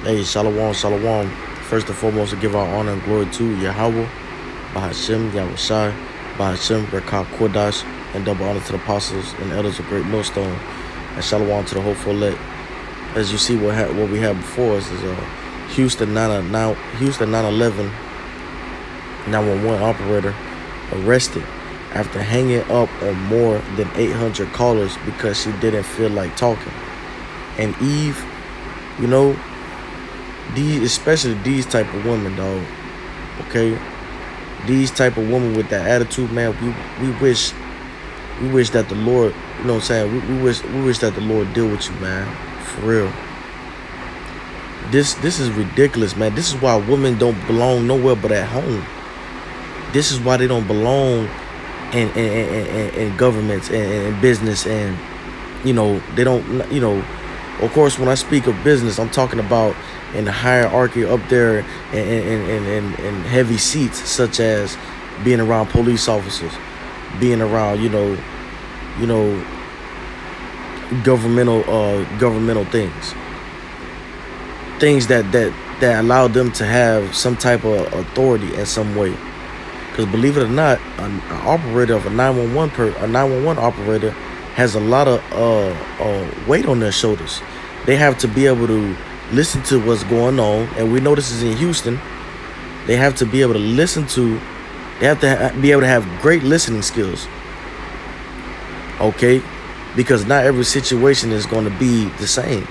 Hey, shalom, shalom. First and foremost, to give our honor and glory to Yahawah, Bahashem, Yahawashi, Bahashem, Rekah Kodash, and double honor to the apostles and elders of Great Millstone, and shalom to the hopeful elect. As you see, what we have before us is a Houston 911 operator arrested after hanging up on more than 800 callers because she didn't feel like talking. And Eve, you know, especially these type of women, dog. Okay, these type of women with that attitude, man. We wish that the Lord, you know what I'm saying. We wish that the Lord deal with you, man, for real. This is ridiculous, man. This is why women don't belong nowhere but at home. This is why they don't belong in governments and business, and you know they don't. You know, of course, when I speak of business, I'm talking about in the hierarchy up there in heavy seats, such as being around police officers, being around governmental things that allow them to have some type of authority in some way. Because believe it or not, an operator of a 911 operator has a lot of weight on their shoulders. They have to be able to listen to what's going on, and we know this is in Houston. They have to be able to listen to. They have to be able to have great listening skills. Okay, because not every situation is going to be the same.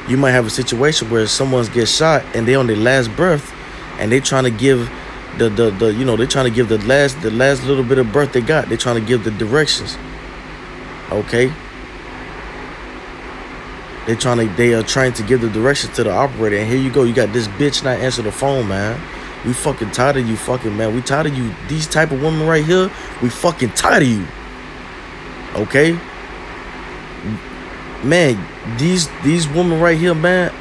You might have a situation where someone gets shot and they on their last breath, and they trying to give they're trying to give the last little bit of breath they got. They're trying to give the directions. Okay. They are trying to give the directions to the operator, and here you go. You got this bitch not answer the phone, man. We fucking tired of you, fucking man. We tired of you. These type of women right here, we fucking tired of you. Okay, man. These women right here, man.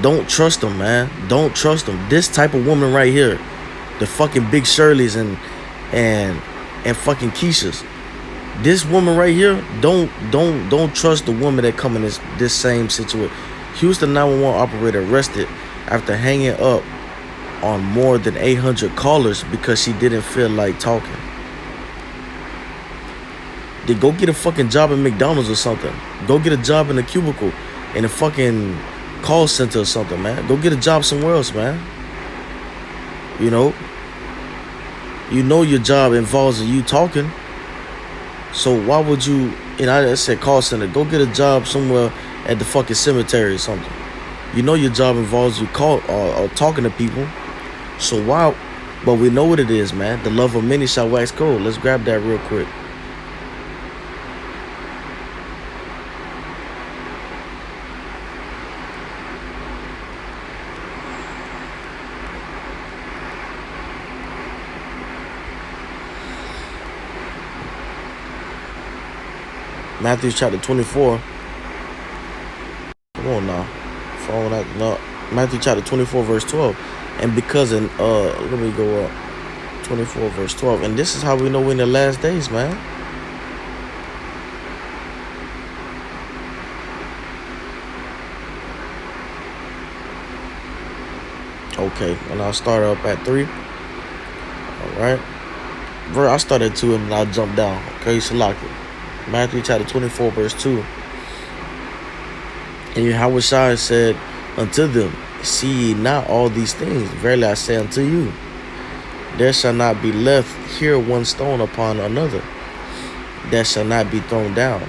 Don't trust them, man. Don't trust them. This type of woman right here, the fucking Big Shirleys and fucking Keishas. This woman right here, don't trust the woman that come in this same situation. Houston 911 operator arrested after hanging up on more than 800 callers because she didn't feel like talking. They go get a fucking job at McDonald's or something. Go get a job in a cubicle in a fucking call center or something, man. Go get a job somewhere else, man. You know your job involves you talking. So why would you, I said call center, go get a job somewhere at the fucking cemetery or something. You know your job involves you or talking to people. So why, but we know what it is, man. The love of many shall wax cold. Let's grab that real quick. Matthew chapter 24. Come on now. Following that. No. Matthew chapter 24 verse 12. And because let me go up. 24 verse 12. And this is how we know we're in the last days, man. Okay. And I'll start up at 3. Alright. I started at 2 and I'll jump down. Okay, Salaki. Matthew chapter 24 verse 2. And Yahawashi said unto them, see ye not all these things? Verily I say unto you, there shall not be left here one stone upon another that shall not be thrown down.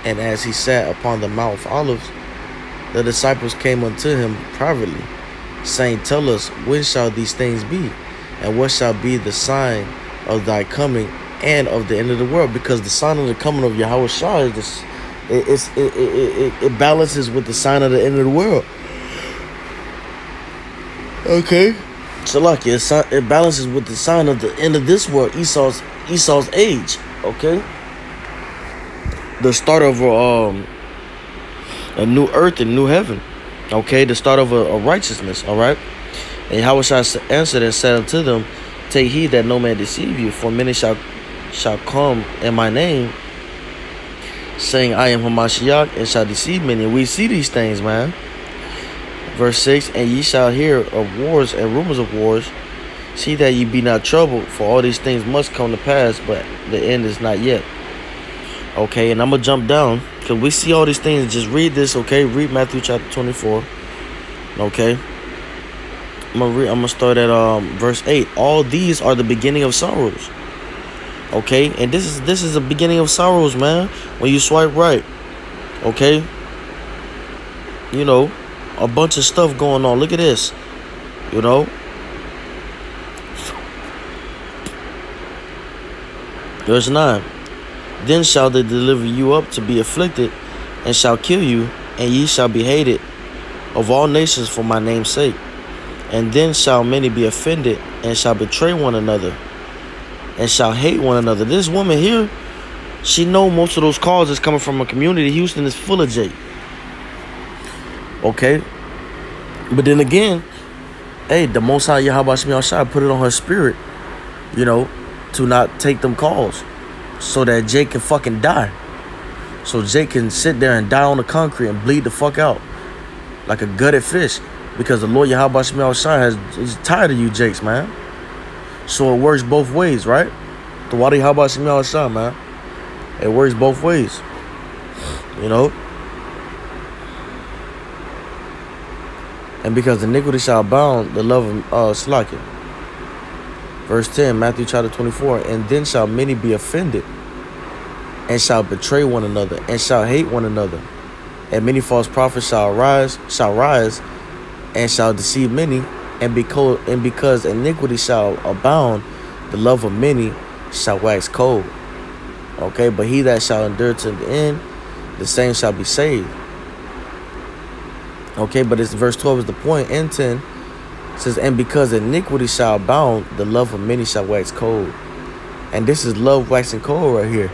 And as he sat upon the Mount of Olives, the disciples came unto him privately, saying, tell us, when shall these things be? And what shall be the sign of thy coming and of the end of the world? Because the sign of the coming of Yahawashi is it balances with the sign of the end of the world. Okay, so lucky it balances with the sign of the end of this world, Esau's age. Okay, the start of a new earth and new heaven. Okay, the start of a righteousness. All right, and Yahawashi answered and said unto them, take heed that no man deceive you, for many shall come in my name, saying, I am Hamashiach, and shall deceive many. And we see these things, man. Verse 6, and ye shall hear of wars and rumors of wars. See that ye be not troubled, for all these things must come to pass, but the end is not yet. Okay, and I'm going to jump down, because we see all these things. Just read this, okay? Read Matthew chapter 24. Okay? I'm gonna start at verse 8. All these are the beginning of sorrows. Okay? And this is the beginning of sorrows, man. When you swipe right. Okay? You know, a bunch of stuff going on. Look at this. You know? Verse 9. Then shall they deliver you up to be afflicted, and shall kill you, and ye shall be hated of all nations for my name's sake. And then shall many be offended, and shall betray one another, and shall hate one another. This woman here, she know most of those calls is coming from a community. Houston is full of Jake. Okay? But then again, hey, the Most High Yahawashi put it on her spirit, you know, to not take them calls, so that Jake can fucking die. So Jake can sit there and die on the concrete and bleed the fuck out like a gutted fish, because the Lord Yahawashi is tired of you Jakes, man. So it works both ways, right? The Wadi Yahawashi, man. It works both ways. You know? And because iniquity shall abound, the love of slacken. Verse 10, Matthew chapter 24. And then shall many be offended, and shall betray one another, and shall hate one another. And many false prophets shall rise, and shall deceive many. And because iniquity shall abound, the love of many shall wax cold. Okay, but he that shall endure to the end, the same shall be saved. Okay, but it's verse 12 is the point. And 10 says, and because iniquity shall abound, the love of many shall wax cold. And this is love waxing cold right here.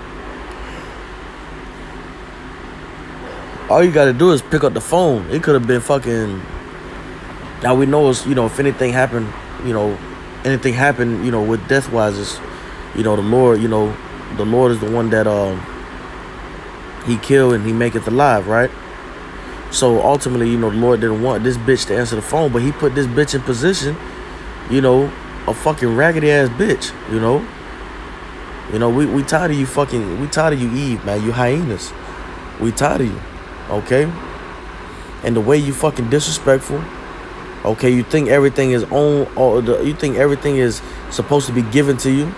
All you gotta do is pick up the phone. It could have been fucking. Now we know is, you know, if anything happened, you know, with death wise, is, you know, the Lord is the one that he killed and he maketh alive, right? So ultimately, you know, the Lord didn't want this bitch to answer the phone, but he put this bitch in position, you know, a fucking raggedy ass bitch, you know. You know, we tired of you fucking, we tired of you Eve, man, you hyenas. We tired of you, okay? And the way you fucking disrespectful, okay, you think everything is you think everything is supposed to be given to you,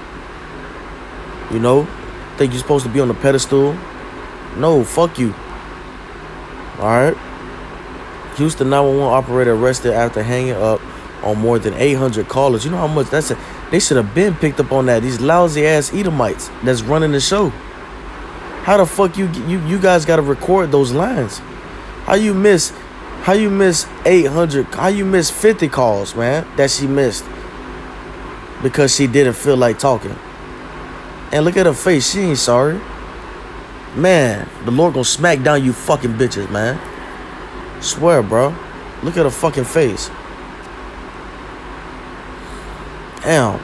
you know? Think you're supposed to be on the pedestal? No, fuck you. Alright? Houston 911 operator arrested after hanging up on more than 800 callers. You know how much that's they should have been picked up on that. These lousy ass Edomites that's running the show. How the fuck you guys gotta record those lines? How you miss 800, how you miss 50 calls, man, that she missed because she didn't feel like talking? And look at her face, she ain't sorry. Man, the Lord gonna smack down you fucking bitches, man. Swear, bro. Look at her fucking face. Damn.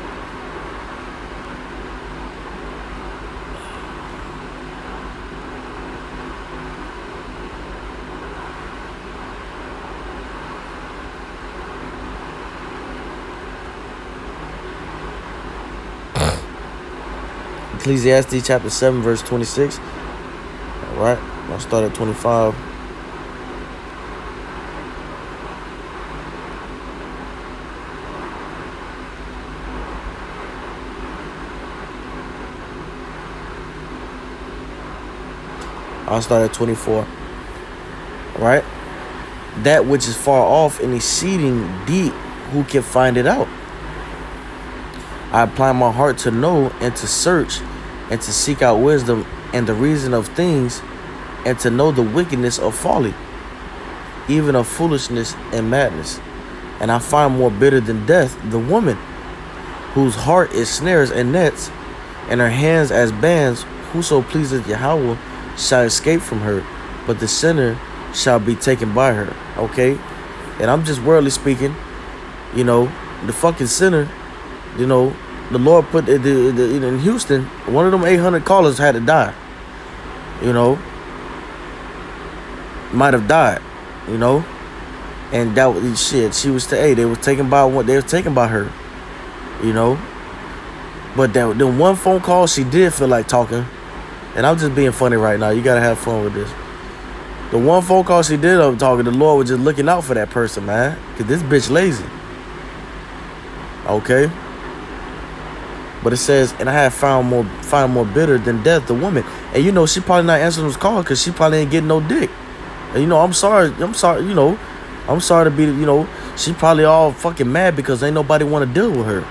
Ecclesiastes chapter 7 verse 26. Alright, I'll start at 25. I'll start at 24. Alright? That which is far off and exceeding deep, who can find it out? I apply my heart to know and to search and to seek out wisdom and the reason of things, and to know the wickedness of folly, even of foolishness and madness. And I find more bitter than death the woman, whose heart is snares and nets, and her hands as bands. Whoso pleaseth Yahawah shall escape from her, but the sinner shall be taken by her. Okay? And I'm just worldly speaking, you know, the fucking sinner, you know, the Lord put in Houston, one of them 800 callers had to die. You know, might have died, you know, And that was shit. She was they was taken by what they were taken by her, you know. But that the one phone call she did feel like talking, and I'm just being funny right now. You gotta have fun with this. The one phone call she did of talking, the Lord was just looking out for that person, man, cause this bitch lazy. Okay. But it says, and I have found more bitter than death, the woman. And you know, she probably not answering those calls because she probably ain't getting no dick. And you know, I'm sorry, you know, I'm sorry to be, you know, she probably all fucking mad because ain't nobody want to deal with her.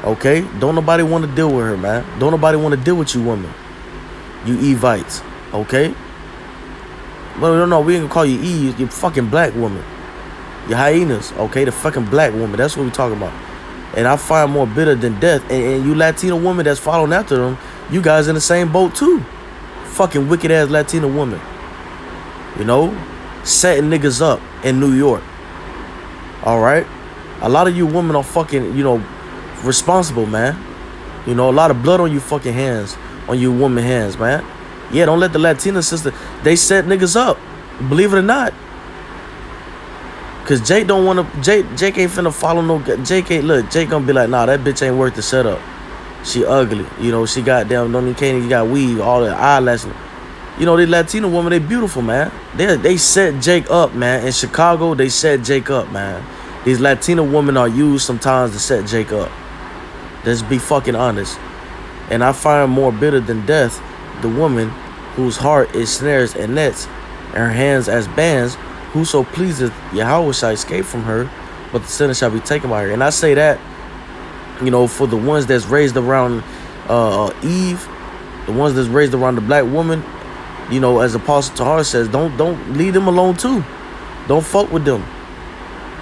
Okay? Don't nobody want to deal with her, man. Don't nobody want to deal with you women. You Evites. Okay? Well, no, we ain't gonna call you Eve, you fucking black woman. You hyenas, okay? The fucking black woman. That's what we talking about. And I find more bitter than death. And you Latino women that's following after them, you guys in the same boat too. Fucking wicked ass Latino women. You know? Setting niggas up in New York. Alright? A lot of you women are fucking, you know, responsible, man. You know, a lot of blood on you fucking hands. On you woman hands, man. Yeah, don't let the Latina sister, they set niggas up. Believe it or not. Cause Jake don't wanna, Jake ain't finna follow no, Jake gonna be like, nah, that bitch ain't worth the setup. She ugly, you know, she goddamn, don't even can't even got weave, all that eyelashes. You know, these Latino women, they beautiful, man. They set Jake up, man. In Chicago, they set Jake up, man. These Latino women are used sometimes to set Jake up. Let's be fucking honest. And I find more bitter than death the woman whose heart is snares and nets, and her hands as bands. Whoso pleaseth Yahawah shall escape from her, but the sinner shall be taken by her. And I say that, you know, for the ones that's raised around Eve, the ones that's raised around the black woman, you know, as Apostle Tahar says, don't leave them alone too. Don't fuck with them.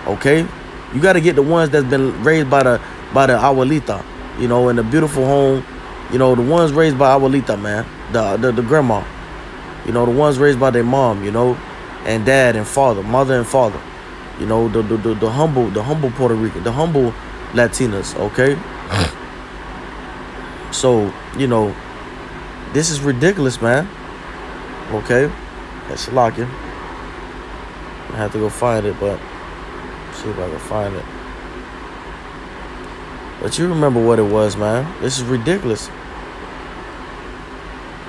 Okay? You got to get the ones that's been raised by the abuelita, you know, in a beautiful home. You know, the ones raised by abuelita, man, the grandma. You know, the ones raised by their mom, you know, and dad and father, mother and father. You know, the humble Puerto Rican, the humble Latinas, okay? So, you know, this is ridiculous, man. Okay? That's locking. I have to go find it, but see if I can find it. But you remember what it was, man. This is ridiculous. I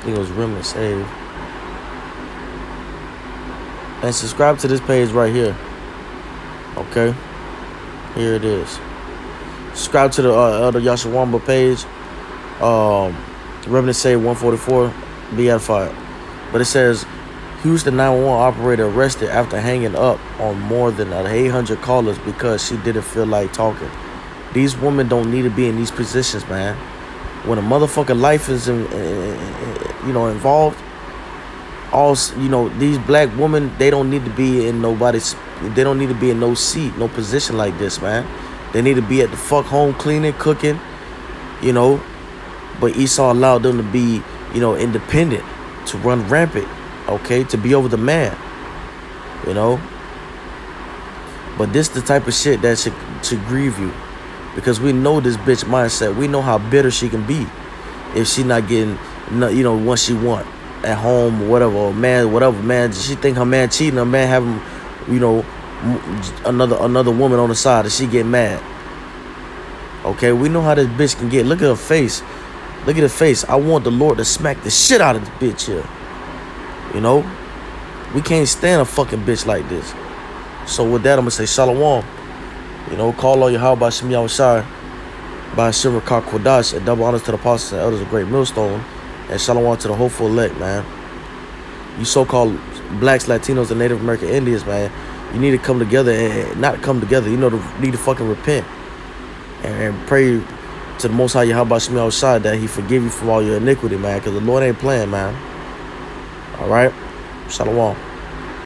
think it was Remnant Save. And subscribe to this page right here. Okay? Here it is. Subscribe to the Elder Yahawah page. Remnant Save 144. Be edified. But it says, Houston 911 operator arrested after hanging up on more than 800 callers because she didn't feel like talking. These women don't need to be in these positions, man. When a motherfucking life is, you know, involved, you know, these black women, they don't need to be in they don't need to be in no seat, no position like this, man. They need to be at the fuck home cleaning, cooking, you know. But Esau allowed them to be, you know, independent, to run rampant, okay, to be over the man, you know. But this the type of shit that should grieve you, because we know this bitch mindset. We know how bitter she can be if she not getting, you know, what she want at home or whatever, or man, whatever, man. She think her man cheating, her man having, you know, another woman on the side, and she get mad. Okay, we know how this bitch can get. Look at her face. Look at her face. I want the Lord to smack the shit out of this bitch here. You know? We can't stand a fucking bitch like this. So with that, I'm going to say shalom. You know, call all Yahawashi Yahawashi by Shimmer Kodash, and double honors to the apostles and elders of Great Millstone, and shalom to the hopeful elect, man. You so-called blacks, Latinos, and Native American Indians, man, you need to come together and not come together. You know, need to fucking repent and pray to the Most High Yahawashi Yahawashi that He forgive you from all your iniquity, man, because the Lord ain't playing, man. All right? Shalom.